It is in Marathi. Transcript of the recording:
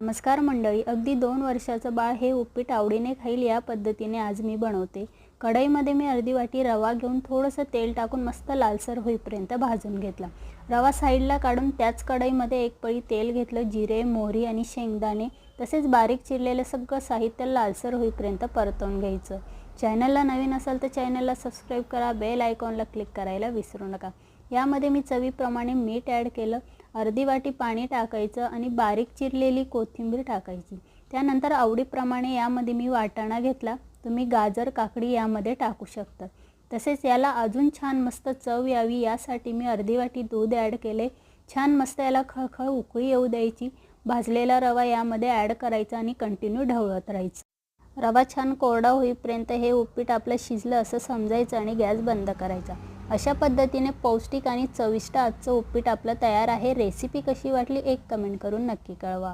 नमस्कार मंडळी, अगदी 2 वर्षाचं बाळ हे उपीट आवडीने खाईल या पद्धतीने आज मी बनवते। कढईमध्ये मी अर्धी वाटी रवा घेऊन थोडंसं तेल टाकून मस्त लालसर होईपर्यंत भाजून घेतला। रवा साईडला काढून त्याच कढईमध्ये एक पळी तेल घेतलं। जिरे, मोहरी आणि शेंगदाणे तसेच बारीक चिरलेलं सगळं साहित्य लालसर होईपर्यंत परतवून घ्यायचं। चॅनलला नवीन असाल तर चॅनलला सबस्क्राईब करा, बेल आयकॉनला क्लिक करायला विसरू नका। यामध्ये मी चवीप्रमाणे मीठ ॲड केलं, अर्धी वाटी पाणी टाकायचं आणि बारीक चिरलेली कोथिंबीर टाकायची। त्यानंतर आवडीप्रमाणे यामध्ये मी वाटाणा घेतला, तुम्ही गाजर, काकडी यामध्ये टाकू शकता। तसेच याला अजून छान मस्त चव यावी यासाठी मी अर्धी वाटी दूध ॲड केले। छान मस्त याला खळखळ उकळी येऊ द्यायची। भाजलेला रवा यामध्ये ॲड करायचा आणि कंटिन्यू ढवळत राहायचं। रवा छान कोरडा होईपर्यंत हे उपीट आपलं शिजलं असं समजायचं आणि गॅस बंद करायचा। अशा पद्धतीने पौष्टिक आणि चविष्ट आजचं उपीट आपलं तयार आहे। रेसिपी कशी वाटली एक कमेंट करून नक्की कळवा।